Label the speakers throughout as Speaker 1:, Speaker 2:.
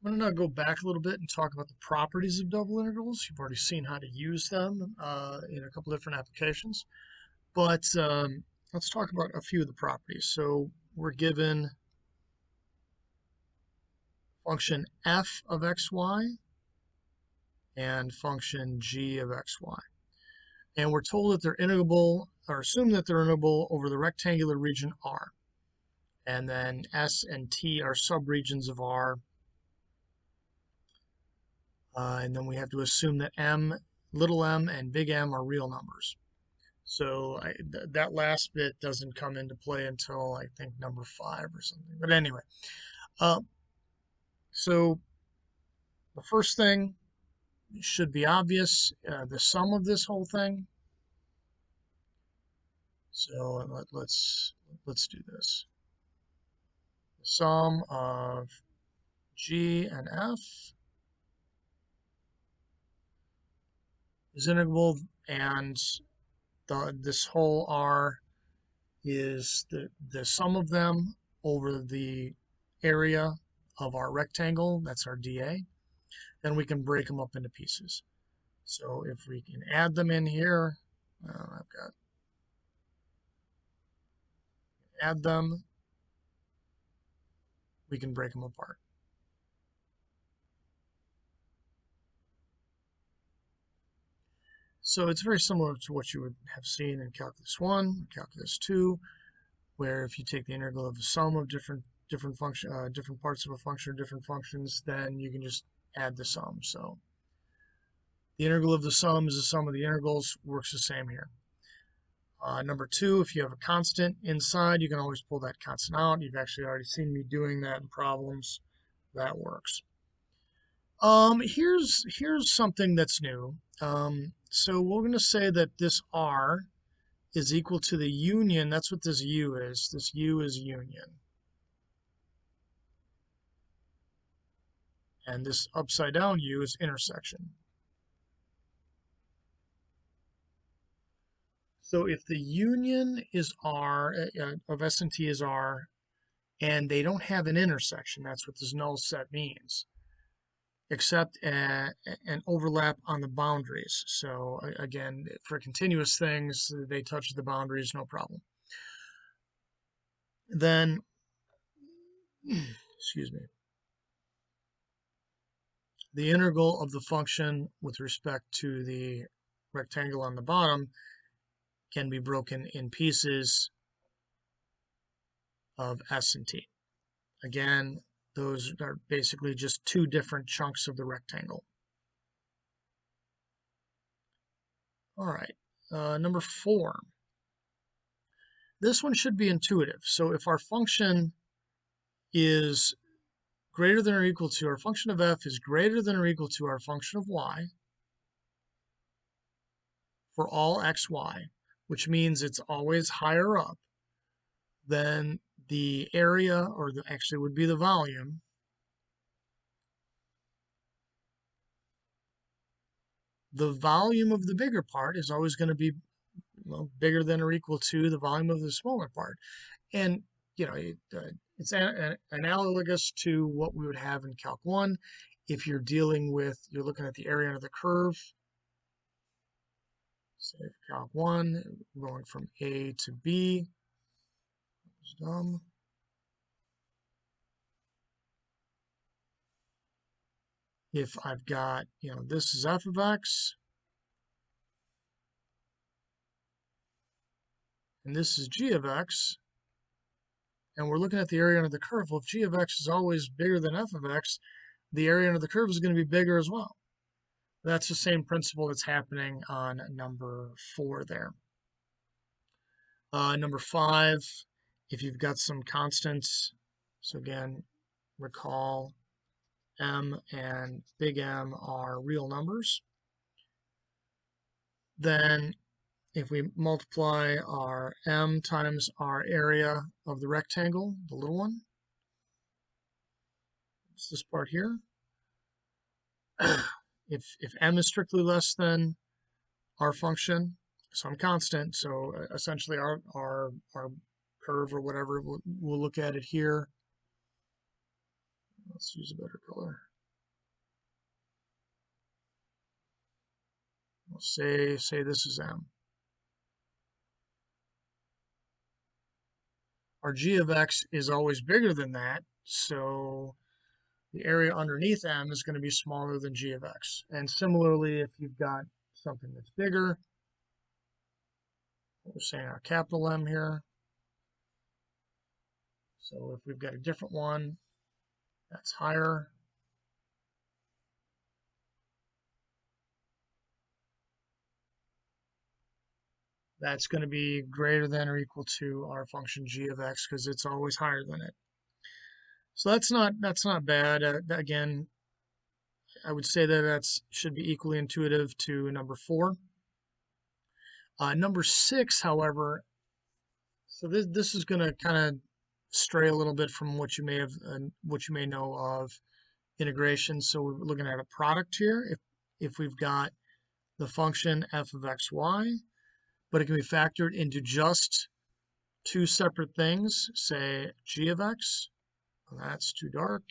Speaker 1: I'm going to now go back a little bit and talk about the properties of double integrals. You've already seen how to use them in a couple different applications, but let's talk about a few of the properties. So we're given function f of xy and function g of xy. And we're told that they're integrable, or assume that they're integrable over the rectangular region R. And then S and T are subregions of R. And then we have to assume that little m and big M are real numbers. So that last bit doesn't come into play until I think number 5 or something. But anyway, uh, so the first thing should be obvious, the sum of this whole thing. So let's do this. The sum of G and F is integrable, and this whole R is the sum of them over the area of our rectangle. That's our dA. Then we can break them up into pieces. So if we can add them in here, I've got add them, we can break them apart. So it's very similar to what you would have seen in calculus 1, calculus 2, where if you take the integral of the sum of different parts of a function or different functions, then you can just add the sum. So the integral of the sum is the sum of the integrals, works the same here. Number 2, if you have a constant inside, you can always pull that constant out. You've actually already seen me doing that in problems. That works. Here's something that's new. So we're going to say that this R is equal to the union. That's what this U is. This U is union. And this upside down U is intersection. So if the union is R, of S and T is R, and they don't have an intersection, that's what this null set means, except an overlap on the boundaries. So again, for continuous things, they touch the boundaries, no problem. Then, excuse me, the integral of the function with respect to the rectangle on the bottom can be broken in pieces of S and T. Again, those are basically just two different chunks of the rectangle. All right, number 4. This one should be intuitive. So if our function is greater than or equal to, our function of f is greater than or equal to our function of y for all xy, which means it's always higher up, then the area, or actually would be the volume, the volume of the bigger part is always going to be bigger than or equal to the volume of the smaller part. And it's analogous to what we would have in Calc 1 if you're looking at the area under the curve. Say Calc 1, going from A to B. Dumb. If I've got, this is f of x, and this is g of x, and we're looking at the area under the curve. Well, if g of x is always bigger than f of x, the area under the curve is going to be bigger as well. That's the same principle that's happening on number 4 there. Number 5, if you've got some constants, so again, recall m and big M are real numbers, then if we multiply our m times our area of the rectangle, the little one, it's this part here, if m is strictly less than our function, some constant, so essentially our curve or whatever, we'll look at it here. Let's use a better color. say this is M. Our g of x is always bigger than that, so the area underneath M is going to be smaller than g of x. And similarly, if you've got something that's bigger, we're saying our capital M here. So if we've got a different one that's higher, that's going to be greater than or equal to our function g of x because it's always higher than it. So that's not bad. Again, I would say that that's should be equally intuitive to number 4. Number 6, however, so this is going to kind of stray a little bit from what you may know of integration. So we're looking at a product here. If we've got the function f of xy, but it can be factored into just two separate things, say g of x. That's too dark.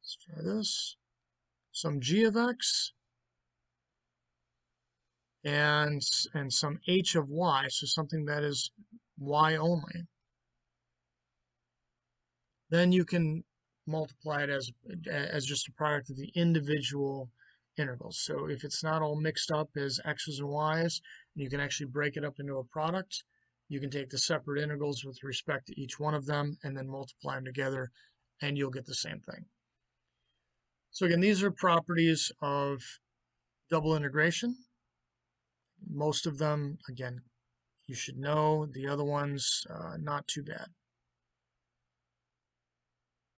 Speaker 1: Let's try this. Some g of x and some h of y, so something that is y only. Then you can multiply it as just a product of the individual integrals. So if it's not all mixed up as x's and y's, you can actually break it up into a product. You can take the separate integrals with respect to each one of them and then multiply them together, and you'll get the same thing. So again, these are properties of double integration. Most of them, again, you should know. The other ones, not too bad.